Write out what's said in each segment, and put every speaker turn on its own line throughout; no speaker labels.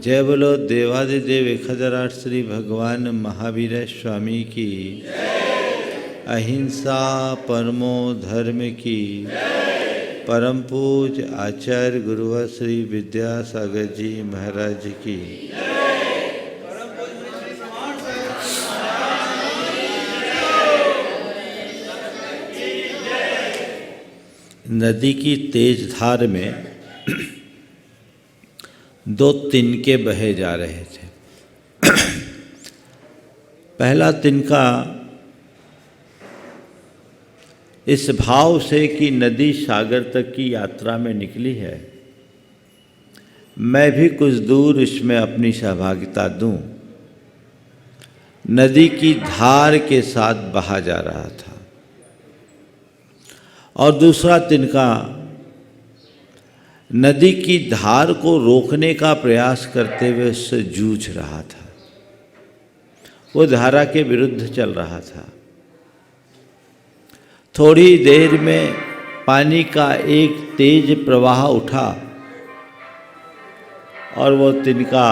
जय बोलो देवादिदेव 1008 श्री भगवान महावीर स्वामी की, अहिंसा परमो धर्म की, परम पूज आचार्य गुरुवर श्री विद्यासागर जी महाराज की। नदी की तेज धार में दो तिनके बहे जा रहे थे। पहला तिनका इस भाव से कि नदी सागर तक की यात्रा में निकली है, मैं भी कुछ दूर इसमें अपनी सहभागिता दूं, नदी की धार के साथ बहा जा रहा था। और दूसरा तिनका नदी की धार को रोकने का प्रयास करते हुए उससे जूझ रहा था। वो धारा के विरुद्ध चल रहा था। थोड़ी देर में पानी का एक तेज प्रवाह उठा और वो तिनका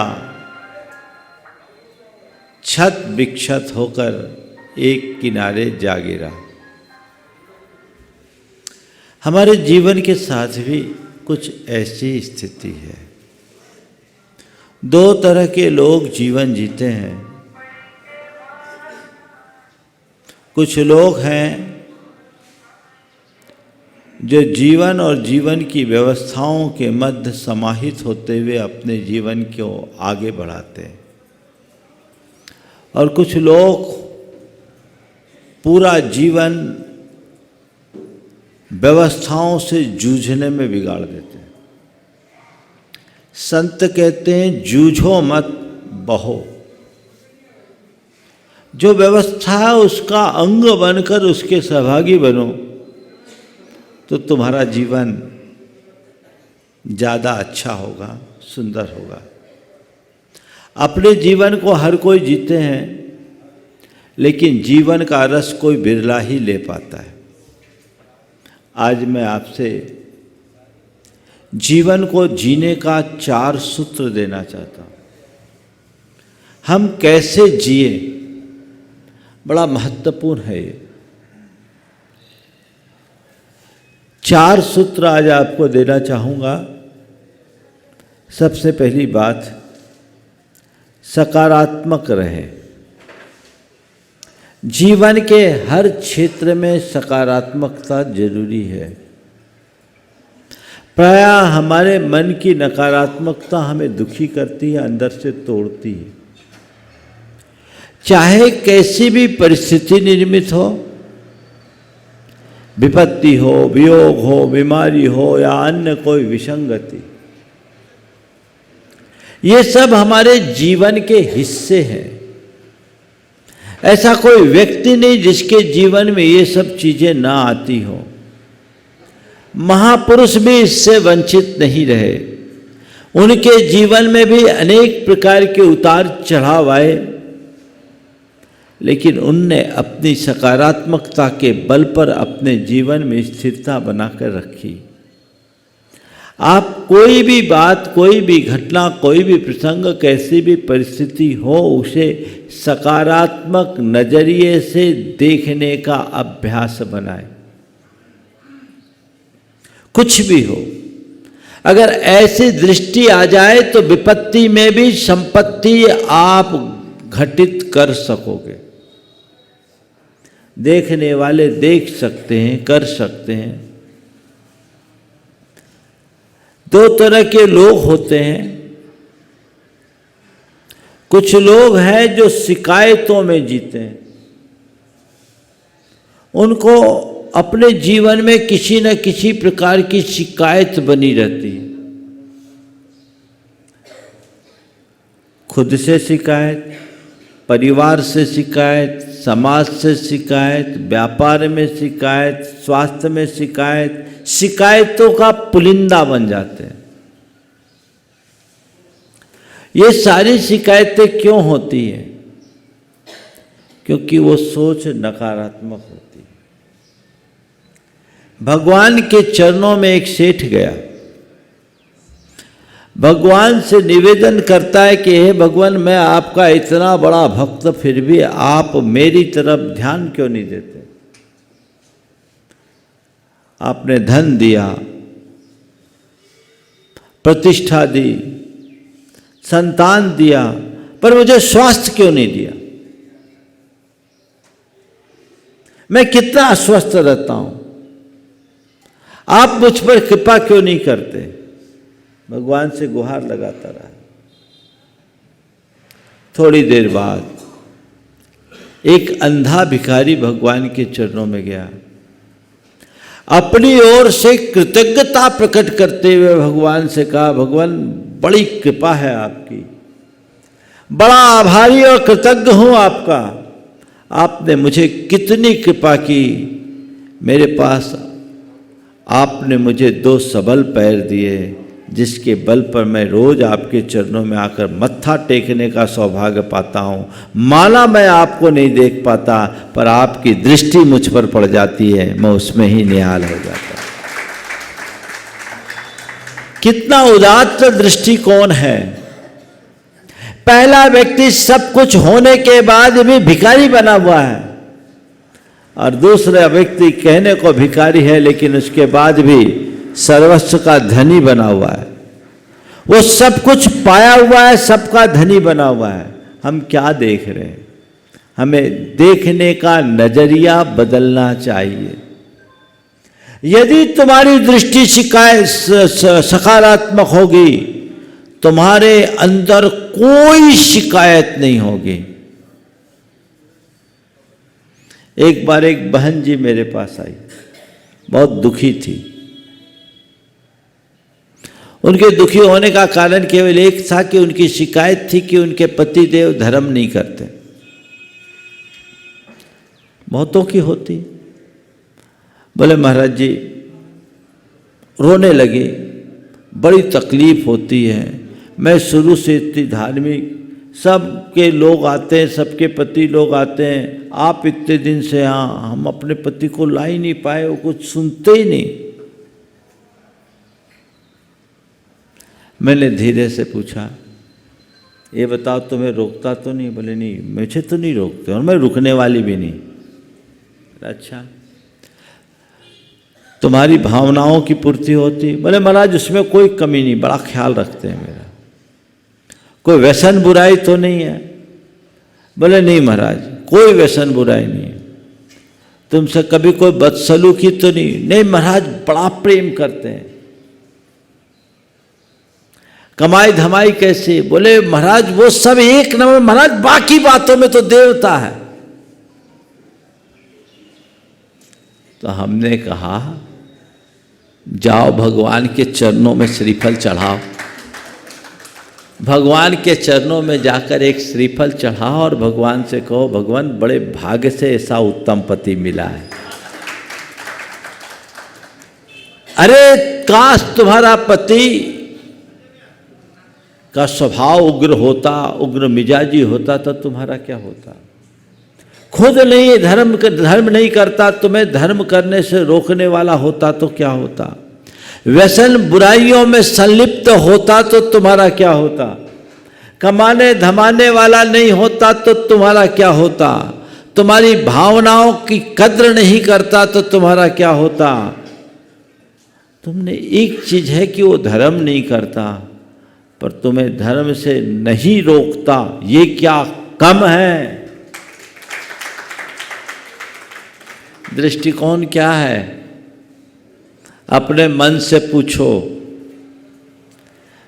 छत विक्षत होकर एक किनारे जा गिरा। हमारे जीवन के साथ भी कुछ ऐसी स्थिति है। दो तरह के लोग जीवन जीते हैं। कुछ लोग हैं जो जीवन और जीवन की व्यवस्थाओं के मध्य समाहित होते हुए अपने जीवन को आगे बढ़ाते हैं, और कुछ लोग पूरा जीवन व्यवस्थाओं से जूझने में बिगाड़ देते हैं। संत कहते हैं जूझो मत बहो। जो व्यवस्था है उसका अंग बनकर उसके सहभागी बनो तो तुम्हारा जीवन ज़्यादा अच्छा होगा, सुंदर होगा। अपने जीवन को हर कोई जीते हैं, लेकिन जीवन का रस कोई बिरला ही ले पाता है। आज मैं आपसे जीवन को जीने का 4 सूत्र देना चाहता हूँ। हम कैसे जिए, बड़ा महत्वपूर्ण है ये। 4 सूत्र आज आपको देना चाहूँगा। सबसे पहली बात, सकारात्मक रहें। जीवन के हर क्षेत्र में सकारात्मकता जरूरी है। प्रायः हमारे मन की नकारात्मकता हमें दुखी करती है, अंदर से तोड़ती है। चाहे कैसी भी परिस्थिति निर्मित हो, विपत्ति हो, वियोग हो, बीमारी हो या अन्य कोई विसंगति, ये सब हमारे जीवन के हिस्से हैं। ऐसा कोई व्यक्ति नहीं जिसके जीवन में ये सब चीजें ना आती हो। महापुरुष भी इससे वंचित नहीं रहे। उनके जीवन में भी अनेक प्रकार के उतार चढ़ाव आए, लेकिन उनने अपनी सकारात्मकता के बल पर अपने जीवन में स्थिरता बनाकर रखी। आप कोई भी बात, कोई भी घटना, कोई भी प्रसंग, कैसी भी परिस्थिति हो, उसे सकारात्मक नजरिए से देखने का अभ्यास बनाएं। कुछ भी हो, अगर ऐसी दृष्टि आ जाए तो विपत्ति में भी संपत्ति आप घटित कर सकोगे। देखने वाले देख सकते हैं, कर सकते हैं। 2 तरह के लोग होते हैं। कुछ लोग हैं जो शिकायतों में जीते हैं। उनको अपने जीवन में किसी न किसी प्रकार की शिकायत बनी रहती है। खुद से शिकायत, परिवार से शिकायत, समाज से शिकायत, व्यापार में शिकायत, स्वास्थ्य में शिकायत, शिकायतों का पुलिंदा बन जाते हैं। ये सारी शिकायतें क्यों होती हैं? क्योंकि वो सोच नकारात्मक होती है। भगवान के चरणों में एक सेठ गया। भगवान से निवेदन करता है कि हे भगवान, मैं आपका इतना बड़ा भक्त, फिर भी आप मेरी तरफ ध्यान क्यों नहीं देते? आपने धन दिया, प्रतिष्ठा दी, संतान दिया, पर मुझे स्वास्थ्य क्यों नहीं दिया? मैं कितना अस्वस्थ रहता हूं, आप मुझ पर कृपा क्यों नहीं करते? भगवान से गुहार लगाता रहा। थोड़ी देर बाद एक अंधा भिखारी भगवान के चरणों में गया, अपनी ओर से कृतज्ञता प्रकट करते हुए भगवान से कहा, भगवान बड़ी कृपा है आपकी, बड़ा आभारी और कृतज्ञ हूं आपका, आपने मुझे कितनी कृपा की, मेरे पास आपने मुझे 2 सबल पैर दिए, जिसके बल पर मैं रोज आपके चरणों में आकर मत्था टेकने का सौभाग्य पाता हूँ। माला मैं आपको नहीं देख पाता, पर आपकी दृष्टि मुझ पर पड़ जाती है, मैं उसमें ही निहाल हो जाता हूँ। कितना उदात्त दृष्टिकोण है। पहला व्यक्ति सब कुछ होने के बाद भी भिखारी बना हुआ है, और दूसरा व्यक्ति कहने को भिखारी है लेकिन उसके बाद भी सर्वस्व का धनी बना हुआ है। वो सब कुछ पाया हुआ है, सबका धनी बना हुआ है। हम क्या देख रहे हैं? हमें देखने का नजरिया बदलना चाहिए। यदि तुम्हारी दृष्टि सकारात्मक होगी, तुम्हारे अंदर कोई शिकायत नहीं होगी। एक बार एक बहन जी मेरे पास आई, बहुत दुखी थी। उनके दुखी होने का कारण केवल एक था कि उनकी शिकायत थी कि उनके पति देव धर्म नहीं करते। बहुतों की होती। बोले महाराज जी, रोने लगे, बड़ी तकलीफ होती है, मैं शुरू से इतनी धार्मिक, सबके लोग आते हैं, सबके पति लोग आते हैं, आप इतने दिन से यहाँ, हम अपने पति को ला ही नहीं पाए, वो कुछ सुनते ही नहीं। मैंने धीरे से पूछा, ये बताओ तुम्हें रोकता तो नहीं? बोले नहीं, मुझे तो नहीं रोकते और मैं रुकने वाली भी नहीं। अच्छा, तुम्हारी भावनाओं की पूर्ति होती? बोले महाराज उसमें कोई कमी नहीं, बड़ा ख्याल रखते हैं मेरा। कोई व्यसन बुराई तो नहीं है? बोले नहीं महाराज, कोई व्यसन बुराई नहीं है। तुमसे कभी कोई बदसलूकी तो नहीं? नहीं महाराज, बड़ा प्रेम करते हैं। कमाई धमाई कैसे? बोले महाराज वो सब एक नंबर महाराज, बाकी बातों में तो देवता है। तो हमने कहा जाओ भगवान के चरणों में श्रीफल चढ़ाओ, भगवान के चरणों में जाकर एक श्रीफल चढ़ाओ और भगवान से कहो, भगवान बड़े भाग्य से ऐसा उत्तम पति मिला है। अरे काश तुम्हारा पति का स्वभाव उग्र होता, उग्र मिजाजी होता, तो तुम्हारा क्या होता? खुद नहीं धर्म नहीं करता, तुम्हें धर्म करने से रोकने वाला होता तो क्या होता? व्यसन बुराइयों में संलिप्त होता तो तुम्हारा क्या होता? कमाने धमाने वाला नहीं होता तो तुम्हारा क्या होता? तुम्हारी भावनाओं की कद्र नहीं करता तो तुम्हारा क्या होता? तुमने एक चीज है कि वो धर्म नहीं करता, पर तुम्हें धर्म से नहीं रोकता, ये क्या कम है? दृष्टिकोण क्या है? अपने मन से पूछो।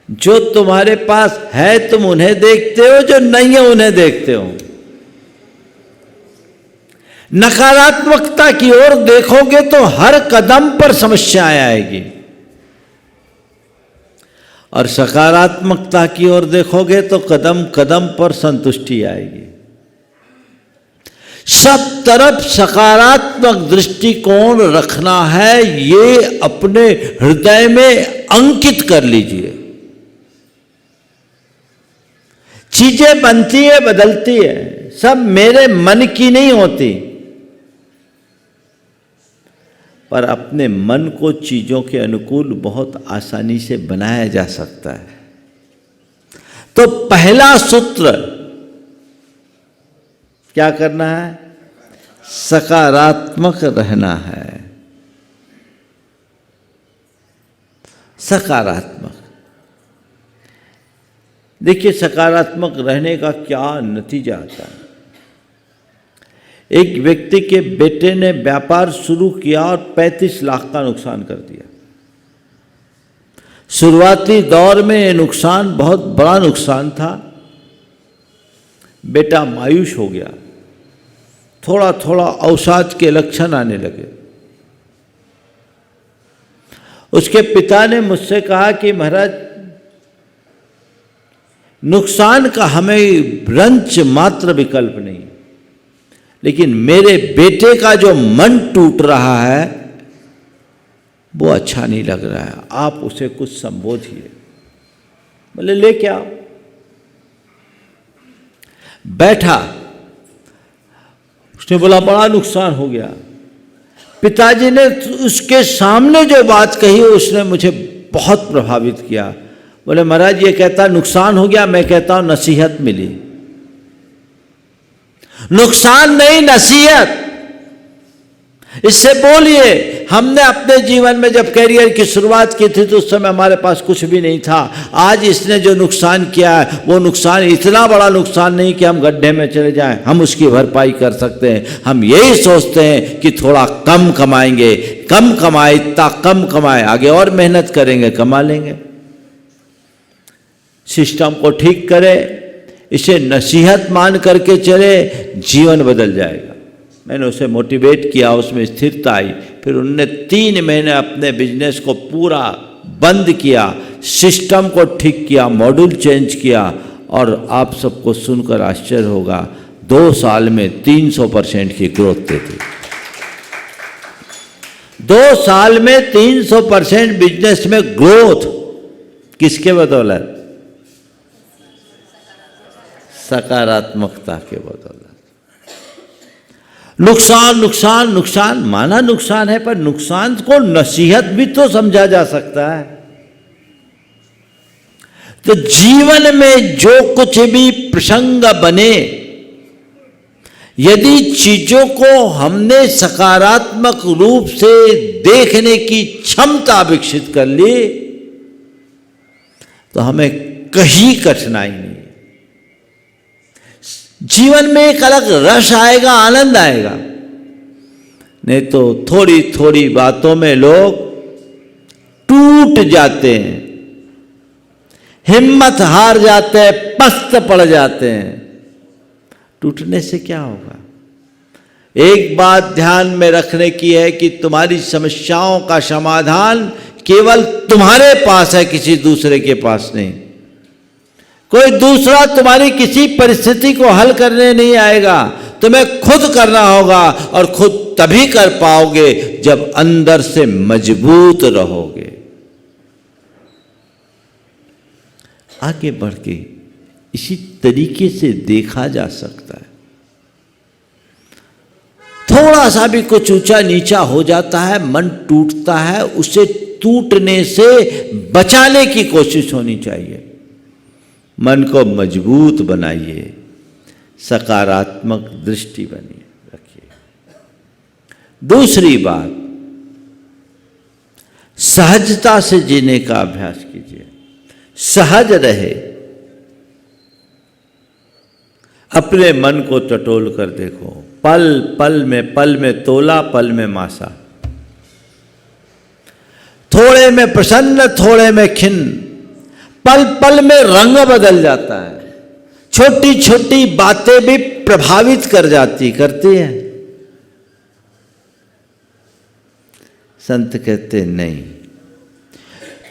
जो तुम्हारे पास है तुम उन्हें देखते हो, जो नहीं है उन्हें देखते हो। नकारात्मकता की ओर देखोगे तो हर कदम पर समस्याएं आएगी, और सकारात्मकता की ओर देखोगे तो कदम कदम पर संतुष्टि आएगी। सब तरफ सकारात्मक दृष्टिकोण रखना है, ये अपने हृदय में अंकित कर लीजिए। चीजें बनती है, बदलती है, सब मेरे मन की नहीं होती, पर अपने मन को चीजों के अनुकूल बहुत आसानी से बनाया जा सकता है। तो पहला सूत्र क्या करना है? सकारात्मक रहना है। सकारात्मक। देखिए सकारात्मक रहने का क्या नतीजा आता है। एक व्यक्ति के बेटे ने व्यापार शुरू किया और 35 लाख का नुकसान कर दिया। शुरुआती दौर में ये नुकसान बहुत बड़ा नुकसान था। बेटा मायूस हो गया, थोड़ा थोड़ा अवसाद के लक्षण आने लगे। उसके पिता ने मुझसे कहा कि महाराज, नुकसान का हमें रंच मात्र विकल्प नहीं, लेकिन मेरे बेटे का जो मन टूट रहा है वो अच्छा नहीं लग रहा है, आप उसे कुछ संबोधिए। बोले ले क्या? बैठा, उसने बोला बड़ा नुकसान हो गया। पिताजी ने उसके सामने जो बात कही उसने मुझे बहुत प्रभावित किया। बोले महाराज ये कहता नुकसान हो गया, मैं कहता हूं नसीहत मिली। नुकसान नहीं, नसीहत। इससे बोलिए, हमने अपने जीवन में जब कैरियर की शुरुआत की थी तो उस समय हमारे पास कुछ भी नहीं था। आज इसने जो नुकसान किया है वो नुकसान इतना बड़ा नुकसान नहीं कि हम गड्ढे में चले जाएं, हम उसकी भरपाई कर सकते हैं। हम यही सोचते हैं कि थोड़ा कम कमाएंगे, कम कमाए, इतना कम कमाए, आगे और मेहनत करेंगे, कमा लेंगे। सिस्टम को ठीक करे, इसे नसीहत मान करके चले, जीवन बदल जाएगा। मैंने उसे मोटिवेट किया, उसमें स्थिरता आई। फिर उनने 3 महीने अपने बिजनेस को पूरा बंद किया, सिस्टम को ठीक किया, मॉड्यूल चेंज किया, और आप सबको सुनकर आश्चर्य होगा 2 साल में 300% की ग्रोथ देती। 2 साल में 300% बिजनेस में ग्रोथ। किसके बदौलत? सकारात्मकता के बदौलत। नुकसान नुकसान नुकसान, माना नुकसान है, पर नुकसान को नसीहत भी तो समझा जा सकता है। तो जीवन में जो कुछ भी प्रसंग बने, यदि चीजों को हमने सकारात्मक रूप से देखने की क्षमता विकसित कर ली तो हमें कहीं कठिनाई नहीं। जीवन में एक अलग रस आएगा, आनंद आएगा। नहीं तो थोड़ी थोड़ी बातों में लोग टूट जाते हैं, हिम्मत हार जाते हैं, पस्त पड़ जाते हैं। टूटने से क्या होगा? एक बात ध्यान में रखने की है कि तुम्हारी समस्याओं का समाधान केवल तुम्हारे पास है, किसी दूसरे के पास नहीं। कोई दूसरा तुम्हारी किसी परिस्थिति को हल करने नहीं आएगा, तुम्हें खुद करना होगा, और खुद तभी कर पाओगे जब अंदर से मजबूत रहोगे। आगे बढ़ के इसी तरीके से देखा जा सकता है। थोड़ा सा भी कुछ ऊंचा नीचा हो जाता है, मन टूटता है, उसे टूटने से बचाने की कोशिश होनी चाहिए। मन को मजबूत बनाइए, सकारात्मक दृष्टि बनिए रखिए। दूसरी बात, सहजता से जीने का अभ्यास कीजिए। सहज रहे, अपने मन को टटोल कर देखो। पल पल में तोला, पल में मासा। थोड़े में प्रसन्न, थोड़े में खिन्न, पल पल में रंग बदल जाता है। छोटी छोटी बातें भी प्रभावित करती हैं। संत कहते नहीं,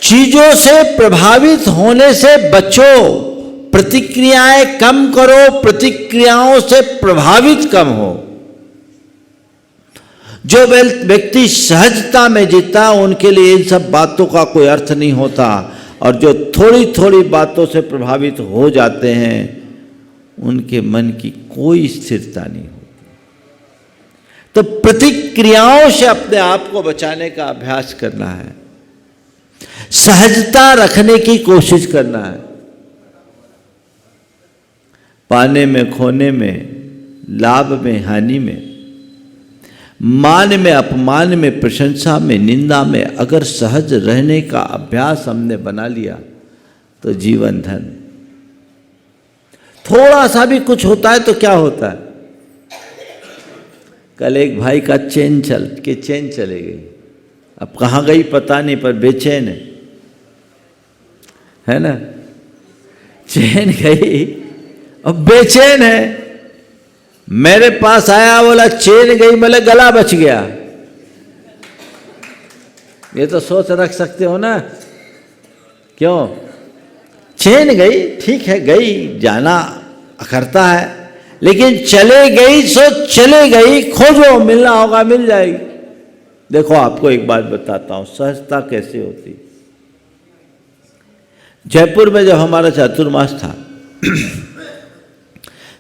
चीजों से प्रभावित होने से बचो, प्रतिक्रियाएं कम करो, प्रतिक्रियाओं से प्रभावित कम हो। जो व्यक्ति सहजता में जीता, उनके लिए इन सब बातों का कोई अर्थ नहीं होता, और जो थोड़ी थोड़ी बातों से प्रभावित हो जाते हैं उनके मन की कोई स्थिरता नहीं होती। तो प्रतिक्रियाओं से अपने आप को बचाने का अभ्यास करना है, सहजता रखने की कोशिश करना है। पाने में खोने में, लाभ में हानि में, मान में अपमान में, प्रशंसा में निंदा में अगर सहज रहने का अभ्यास हमने बना लिया तो जीवन धन। थोड़ा सा भी कुछ होता है तो क्या होता है? कल एक भाई का चेन चले गई, अब कहाँ गई पता नहीं, पर बेचैन है ना? चेन गई अब बेचैन है। मेरे पास आया, बोला चेन गई, बोले गला बच गया। ये तो सोच रख सकते हो ना, क्यों? चेन गई, ठीक है, गई, जाना करता है, लेकिन चले गई सो चले गई, खोजो, मिलना होगा मिल जाएगी। देखो आपको एक बात बताता हूं, सहजता कैसे होती। जयपुर में जब हमारा चातुर्मास था,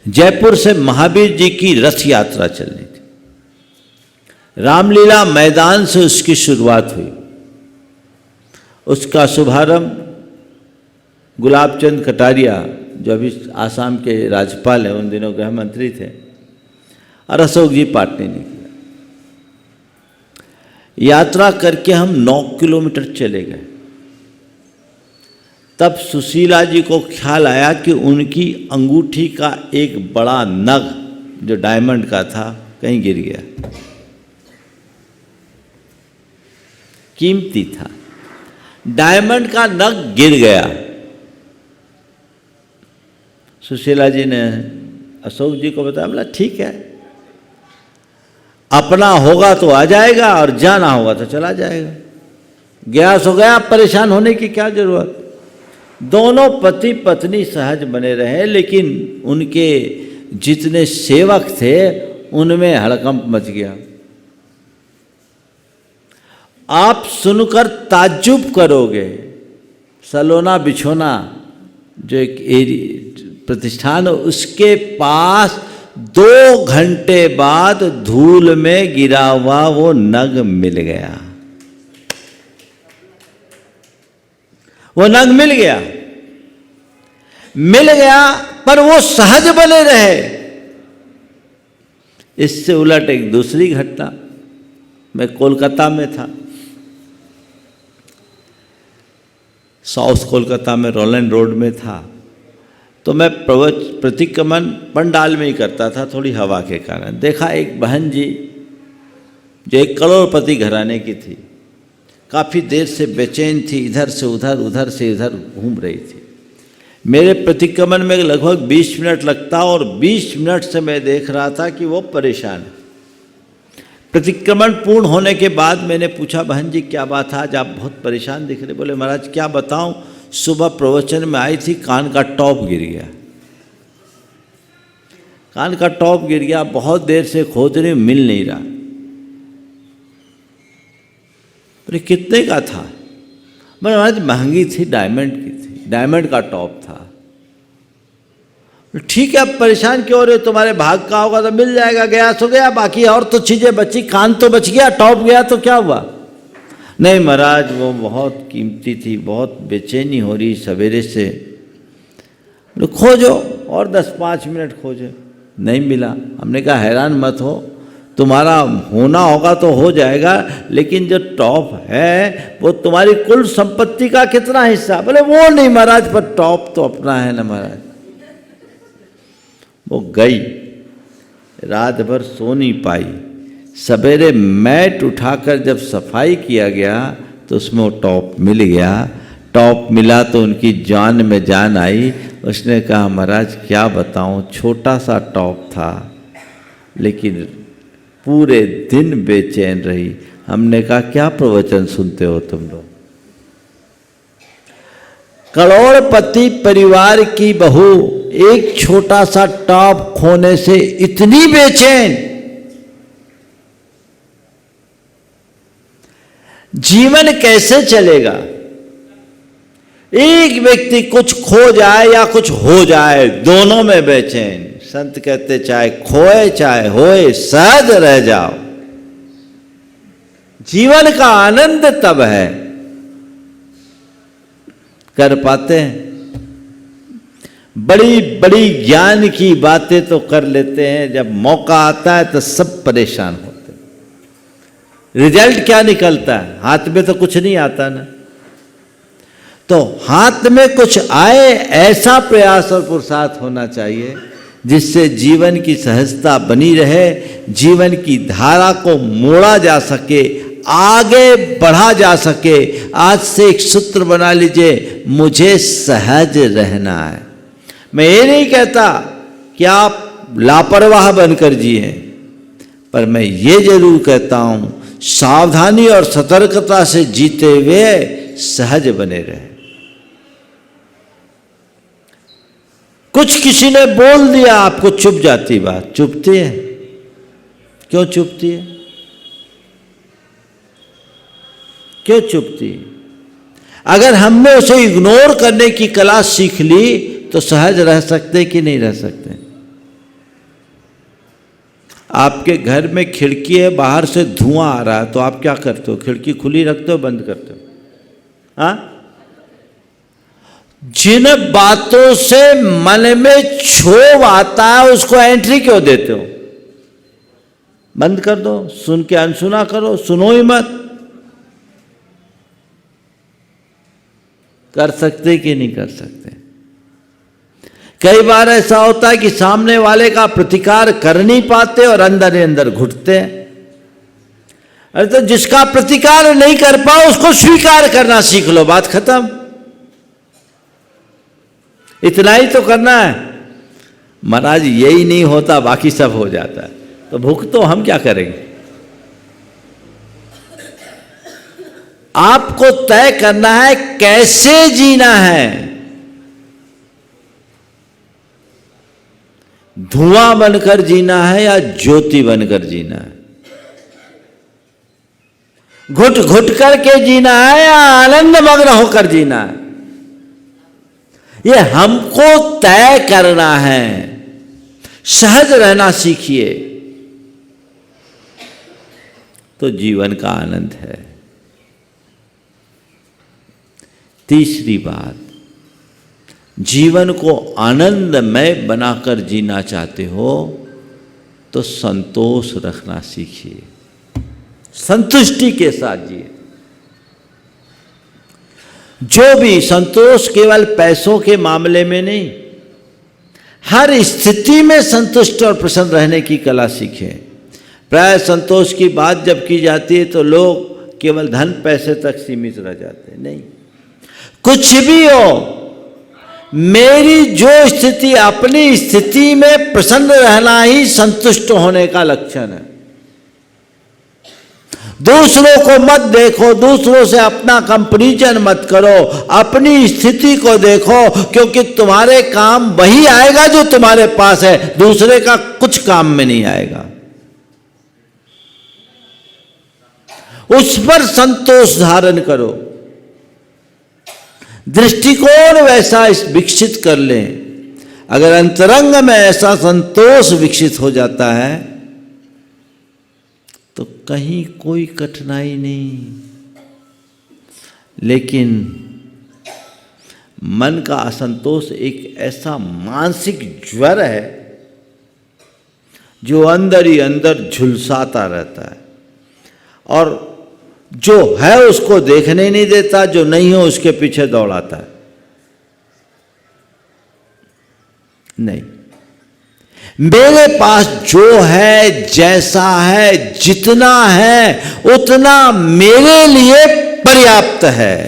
जयपुर से महावीर जी की रथ यात्रा चलनी थी। रामलीला मैदान से उसकी शुरुआत हुई। उसका शुभारंभ गुलाबचंद कटारिया, जो अभी आसाम के राज्यपाल हैं, उन दिनों गृह मंत्री थे, और अशोक जी पाटनी ने किया। यात्रा करके हम 9 किलोमीटर चले गए। तब सुशीला जी को ख्याल आया कि उनकी अंगूठी का एक बड़ा नग जो डायमंड का था कहीं गिर गया, कीमती था, डायमंड का नग गिर गया। सुशीला जी ने अशोक जी को बताया, बोला ठीक है, अपना होगा तो आ जाएगा और जाना होगा तो चला जाएगा, गया सो गया, परेशान होने की क्या जरूरत। दोनों पति पत्नी सहज बने रहे, लेकिन उनके जितने सेवक थे उनमें हड़कंप मच गया। आप सुनकर ताज्जुब करोगे, सलोना बिछोना जो एक प्रतिष्ठान, उसके पास 2 घंटे बाद धूल में गिरा हुआ वो नग मिल गया। वो नग मिल गया, पर वो सहज बने रहे। इससे उलट एक दूसरी घटना, मैं कोलकाता में था, साउथ कोलकाता में रोलैंड रोड में था, तो मैं प्रतिक्रमण पंडाल में ही करता था, थोड़ी हवा के कारण। देखा एक बहन जी जो एक करोड़पति घराने की थी, काफ़ी देर से बेचैन थी, इधर से उधर, उधर से इधर घूम रही थी। मेरे प्रतिक्रमण में लगभग 20 मिनट लगता, और 20 मिनट से मैं देख रहा था कि वो परेशान है। प्रतिक्रमण पूर्ण होने के बाद मैंने पूछा, बहन जी क्या बात है, आज आप बहुत परेशान दिख रहे। बोले महाराज क्या बताऊं, सुबह प्रवचन में आई थी, कान का टॉप गिर गया, कान का टॉप गिर गया, बहुत देर से खोज रही, मिल नहीं रहा। बोले कितने का था? बोले महाराज महंगी थी, डायमंड की थी, डायमंड का टॉप था। ठीक है, अब परेशान क्यों हो रहे हो, तुम्हारे भाग का होगा तो मिल जाएगा, गया सो गया, बाकी और तो चीजें बची, कान तो बच गया, टॉप गया तो क्या हुआ? नहीं महाराज वो बहुत कीमती थी, बहुत बेचैनी हो रही सवेरे से। खोजो, और 10-5 मिनट खोजे, नहीं मिला। हमने कहा हैरान मत हो, तुम्हारा होना होगा तो हो जाएगा, लेकिन जो टॉप है वो तुम्हारी कुल संपत्ति का कितना हिस्सा? बोले वो नहीं महाराज, पर टॉप तो अपना है ना महाराज। वो गई, रात भर सो नहीं पाई। सवेरे मैट उठाकर जब सफाई किया गया तो उसमें वो टॉप मिल गया। टॉप मिला तो उनकी जान में जान आई। उसने कहा महाराज क्या बताऊं, छोटा सा टॉप था, लेकिन पूरे दिन बेचैन रही। हमने कहा क्या प्रवचन सुनते हो तुम लोग? करोड़पति परिवार की बहू एक छोटा सा टॉप खोने से इतनी बेचैन। जीवन कैसे चलेगा? एक व्यक्ति कुछ खो जाए या कुछ हो जाए, दोनों में बेचैन। संत कहते चाहे खोए चाहे होए, सहज रह जाओ। जीवन का आनंद तब है। कर पाते हैं? बड़ी बड़ी ज्ञान की बातें तो कर लेते हैं, जब मौका आता है तो सब परेशान होते हैं। रिजल्ट क्या निकलता है? हाथ में तो कुछ नहीं आता ना। तो हाथ में कुछ आए ऐसा प्रयास और पुरुषार्थ होना चाहिए जिससे जीवन की सहजता बनी रहे, जीवन की धारा को मोड़ा जा सके, आगे बढ़ा जा सके। आज से एक सूत्र बना लीजिए, मुझे सहज रहना है। मैं ये नहीं कहता कि आप लापरवाह बनकर जिए, पर मैं ये जरूर कहता हूं सावधानी और सतर्कता से जीते हुए सहज बने रहे। कुछ किसी ने बोल दिया, आपको चुभ जाती बात। चुभती है? क्यों चुभती है? क्यों चुभती है? अगर हमने उसे इग्नोर करने की कला सीख ली तो सहज रह सकते कि नहीं रह सकते? आपके घर में खिड़की है, बाहर से धुआं आ रहा है, तो आप क्या करते हो? खिड़की खुली रखते हो, बंद करते हो? हाँ? जिन बातों से मन में क्षोभ आता है उसको एंट्री क्यों देते हो? बंद कर दो, सुन के अनसुना करो, सुनो ही मत। कर सकते कि नहीं कर सकते? कई बार ऐसा होता है कि सामने वाले का प्रतिकार कर नहीं पाते और अंदर ही अंदर घुटते हैं। अरे तो जिसका प्रतिकार नहीं कर पाओ उसको स्वीकार करना सीख लो, बात खत्म। इतना ही तो करना है। महाराज यही नहीं होता, बाकी सब हो जाता है, तो भूख तो हम क्या करेंगे? आपको तय करना है कैसे जीना है। धुआं बनकर जीना है या ज्योति बनकर जीना है? घुट घुट करके जीना है या आनंद मग्न होकर जीना है? ये हमको तय करना है। सहज रहना सीखिए तो जीवन का आनंद है। तीसरी बात, जीवन को आनंदमय बनाकर जीना चाहते हो तो संतोष रखना सीखिए, संतुष्टि के साथ जिए। जो भी संतोष केवल पैसों के मामले में नहीं, हर स्थिति में संतुष्ट और प्रसन्न रहने की कला सीखें। प्राय संतोष की बात जब की जाती है तो लोग केवल धन पैसे तक सीमित रह जाते हैं। नहीं, कुछ भी हो, मेरी जो स्थिति, अपनी स्थिति में प्रसन्न रहना ही संतुष्ट होने का लक्षण है। दूसरों को मत देखो, दूसरों से अपना कंपैरिजन मत करो, अपनी स्थिति को देखो, क्योंकि तुम्हारे काम वही आएगा जो तुम्हारे पास है, दूसरे का कुछ काम में नहीं आएगा। उस पर संतोष धारण करो, दृष्टिकोण वैसा विकसित कर लें। अगर अंतरंग में ऐसा संतोष विकसित हो जाता है तो कहीं कोई कठिनाई नहीं। लेकिन मन का असंतोष एक ऐसा मानसिक ज्वर है जो अंदर ही अंदर झुलसाता रहता है और जो है उसको देखने नहीं देता, जो नहीं हो उसके पीछे दौड़ाता है। नहीं, मेरे पास जो है, जैसा है, जितना है, उतना मेरे लिए पर्याप्त है।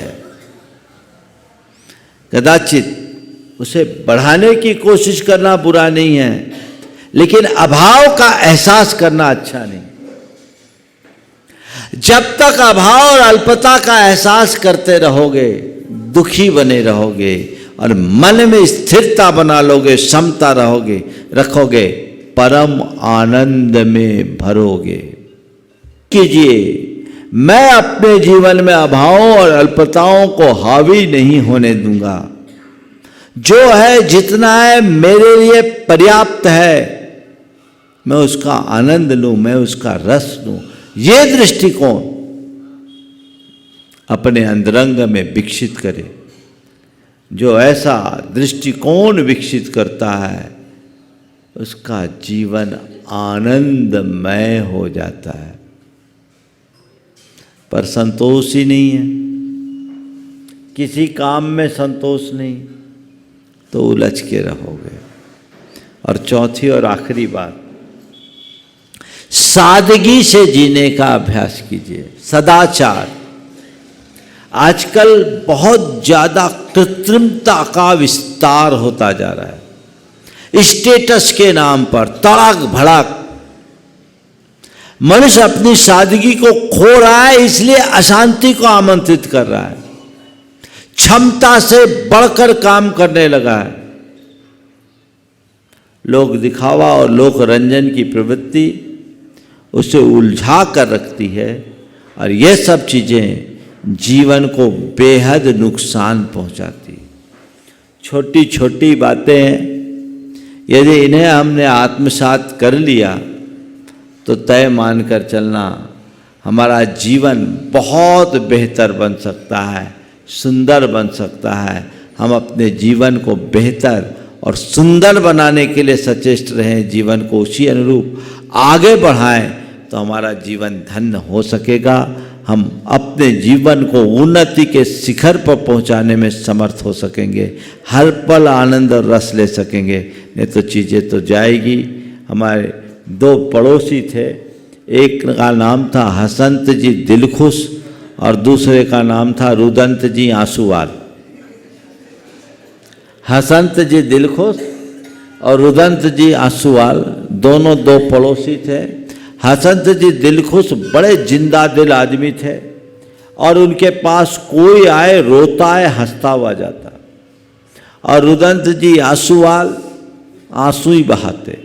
कदाचित उसे बढ़ाने की कोशिश करना बुरा नहीं है, लेकिन अभाव का एहसास करना अच्छा नहीं। जब तक अभाव और अल्पता का एहसास करते रहोगे, दुखी बने रहोगे और मन में स्थिरता बना लोगे, समता रखोगे, परम आनंद में भरोगे। कीजिए, मैं अपने जीवन में अभावों और अल्पताओं को हावी नहीं होने दूंगा। जो है, जितना है, मेरे लिए पर्याप्त है। मैं उसका आनंद लूं, मैं उसका रस लूं। ये दृष्टिकोण अपने अंतरंग में विकसित करें। जो ऐसा दृष्टिकोण विकसित करता है उसका जीवन आनंदमय हो जाता है। पर संतोष ही नहीं है, किसी काम में संतोष नहीं, तो उलझ के रहोगे। और चौथी और आखिरी बात, सादगी से जीने का अभ्यास कीजिए। सदाचार, आजकल बहुत ज्यादा कृत्रिमता का विस्तार होता जा रहा है। स्टेटस के नाम पर तड़क भड़क मनुष्य अपनी सादगी को खो रहा है, इसलिए अशांति को आमंत्रित कर रहा है। क्षमता से बढ़कर काम करने लगा है। लोक दिखावा और लोक रंजन की प्रवृत्ति उसे उलझा कर रखती है, और ये सब चीजें जीवन को बेहद नुकसान पहुंचाती। छोटी छोटी बातें यदि इन्हें हमने आत्मसात कर लिया तो तय मानकर चलना, हमारा जीवन बहुत बेहतर बन सकता है, सुंदर बन सकता है। हम अपने जीवन को बेहतर और सुंदर बनाने के लिए सचेष्ट रहें, जीवन को उसी अनुरूप आगे बढ़ाएं, तो हमारा जीवन धन्य हो सकेगा। हम अपने जीवन को उन्नति के शिखर पर पहुंचाने में समर्थ हो सकेंगे, हर पल आनंद और रस ले सकेंगे। नहीं तो चीज़ें तो जाएगी। हमारे दो पड़ोसी थे, एक का नाम था हसंत जी दिलखुश और दूसरे का नाम था रुदंत जी आंसूवाल। हसंत जी दिलखुश और रुदंत जी आंसूवाल दोनों दो पड़ोसी थे। हसंत जी दिलखुश बड़े जिंदा दिल आदमी थे, और उनके पास कोई आए रोता है हंसता हुआ जाता, और रुदंत जी आंसूवाल आंसू ही बहाते।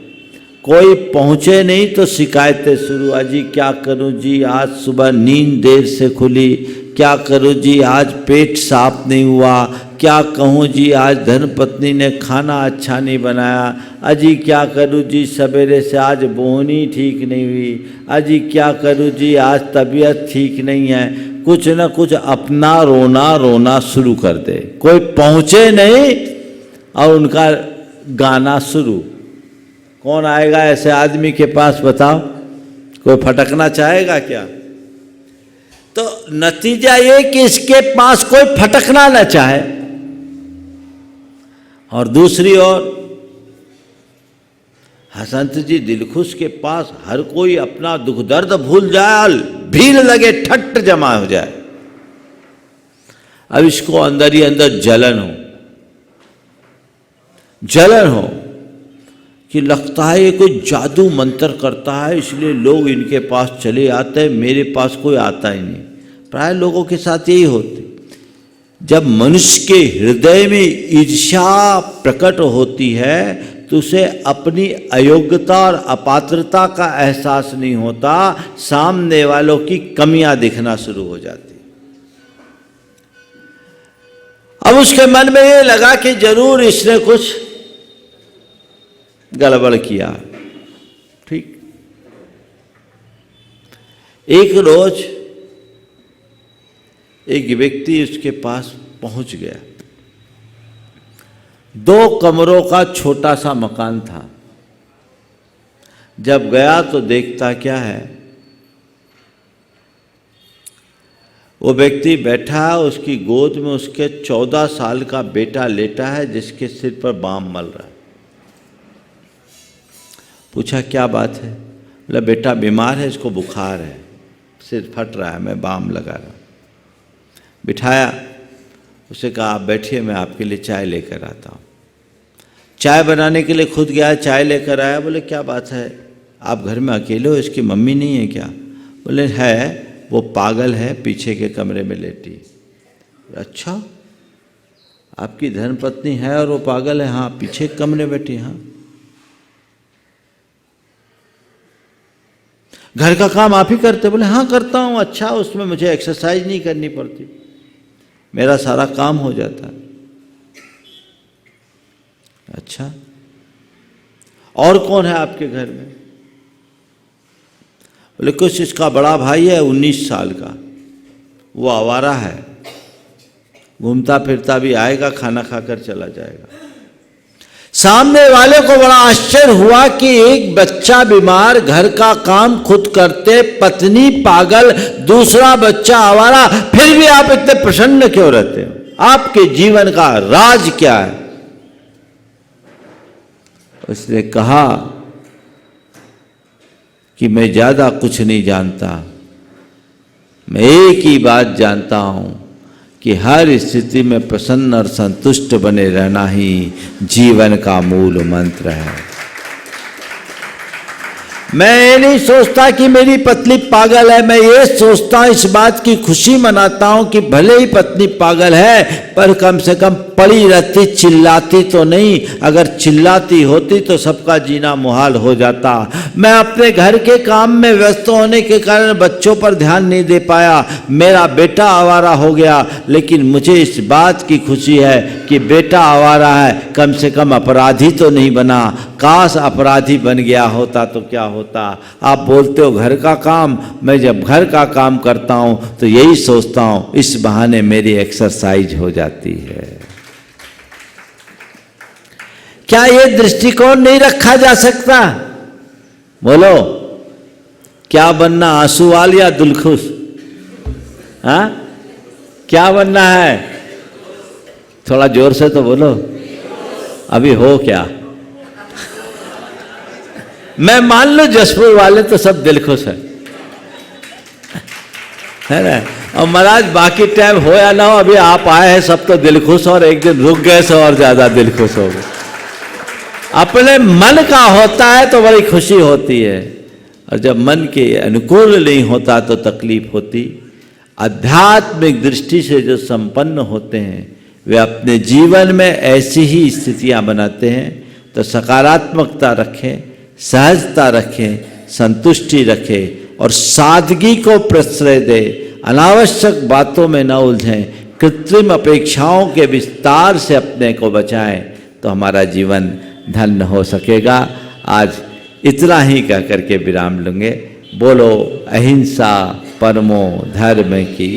कोई पहुँचे नहीं तो शिकायतें शुरू, अजी क्या करूं जी, आज सुबह नींद देर से खुली, क्या करूं जी, आज पेट साफ नहीं हुआ, क्या कहूँ जी, आज धर्मपत्नी ने खाना अच्छा नहीं बनाया, अजी क्या करूँ जी, सवेरे से आज बोहनी ठीक नहीं हुई, अजी क्या करूँ जी, आज तबीयत ठीक नहीं है। कुछ न कुछ अपना रोना रोना शुरू कर दे। कोई पहुँचे नहीं और उनका गाना शुरू। कौन आएगा ऐसे आदमी के पास, बताओ? कोई फटकना चाहेगा क्या? तो नतीजा ये कि इसके पास कोई फटकना न चाहे, और दूसरी ओर हसंत जी दिलखुश के पास हर कोई अपना दुख दर्द भूल जाए, भीड़ लगे, ठट्ठ जमा हो जाए। अब इसको अंदर ही अंदर जलन हो कि लगता है ये कोई जादू मंत्र करता है, इसलिए लोग इनके पास चले आते हैं, मेरे पास कोई आता ही नहीं। प्राय लोगों के साथ यही होती। जब मनुष्य के हृदय में ईर्ष्या प्रकट होती है तो उसे अपनी अयोग्यता और अपात्रता का एहसास नहीं होता, सामने वालों की कमियां दिखना शुरू हो जाती। अब उसके मन में ये लगा कि जरूर इसने कुछ गड़बड़ किया। ठीक, एक रोज एक व्यक्ति उसके पास पहुंच गया। 2 कमरों का छोटा सा मकान था। जब गया तो देखता क्या है, वो व्यक्ति बैठा है, उसकी गोद में उसके 14 साल का बेटा लेटा है जिसके सिर पर बाम मल रहा है। पूछा क्या बात है? बोला बेटा बीमार है, इसको बुखार है, सिर फट रहा है, मैं बाम लगा रहा हूँ। बिठाया, उसे कहा आप बैठिए, मैं आपके लिए चाय लेकर आता हूँ। चाय बनाने के लिए खुद गया, चाय लेकर आया। बोले क्या बात है, आप घर में अकेले हो, इसकी मम्मी नहीं है क्या? बोले है, वो पागल है, पीछे के कमरे में लेटी। अच्छा, आपकी धर्मपत्नी है और वो पागल है? हाँ, पीछे के कमरे में बैठी। हाँ, घर का काम आप ही करते? बोले हाँ करता हूँ। अच्छा, उसमें मुझे एक्सरसाइज नहीं करनी पड़ती, मेरा सारा काम हो जाता है। अच्छा, और कौन है आपके घर में? बोले कुछ इसका बड़ा भाई है 19 साल का, वो आवारा है, घूमता फिरता भी आएगा, खाना खाकर चला जाएगा। सामने वाले को बड़ा आश्चर्य हुआ कि एक बच्चा बीमार, घर का काम खुद करते, पत्नी पागल, दूसरा बच्चा आवारा, फिर भी आप इतने प्रसन्न क्यों रहते हो? आपके जीवन का राज क्या है? उसने कहा कि मैं ज्यादा कुछ नहीं जानता, मैं एक ही बात जानता हूं कि हर स्थिति में प्रसन्न और संतुष्ट बने रहना ही जीवन का मूल मंत्र है। मैं ये नहीं सोचता कि मेरी पत्नी पागल है, मैं ये सोचता हूं, इस बात की खुशी मनाता हूं कि भले ही पत्नी पागल है पर कम से कम पड़ी रहती, चिल्लाती तो नहीं। अगर चिल्लाती होती तो सबका जीना मुहाल हो जाता। मैं अपने घर के काम में व्यस्त होने के कारण बच्चों पर ध्यान नहीं दे पाया, मेरा बेटा आवारा हो गया, लेकिन मुझे इस बात की खुशी है कि बेटा आवारा है, कम से कम अपराधी तो नहीं बना। काश अपराधी बन गया होता तो क्या होता। आप बोलते हो घर का काम, मैं जब घर का काम करता हूं तो यही सोचता हूं इस बहाने मेरी एक्सरसाइज हो जाती है। क्या यह दृष्टिकोण नहीं रखा जा सकता? बोलो, क्या बनना, आंसूवाल या दिलखुश? हाँ, क्या बनना है? थोड़ा जोर से तो बोलो। अभी हो क्या? मैं मान लो जसपुर वाले तो सब दिल खुश है ना? और महाराज बाकी टाइम हो या ना हो, अभी आप आए हैं सब तो दिल खुश, और एक दिन रुक गए तो और ज्यादा दिल खुश हो गए। अपने मन का होता है तो बड़ी खुशी होती है, और जब मन के अनुकूल नहीं होता तो तकलीफ होती। आध्यात्मिक दृष्टि से जो संपन्न होते हैं वे अपने जीवन में ऐसी ही स्थितियां बनाते हैं। तो सकारात्मकता रखें, सहजता रखें, संतुष्टि रखें और सादगी को प्रश्रय दें। अनावश्यक बातों में न उलझें, कृत्रिम अपेक्षाओं के विस्तार से अपने को बचाएं, तो हमारा जीवन धन्य हो सकेगा। आज इतना ही कह करके विराम लूँगे। बोलो अहिंसा परमो धर्म की।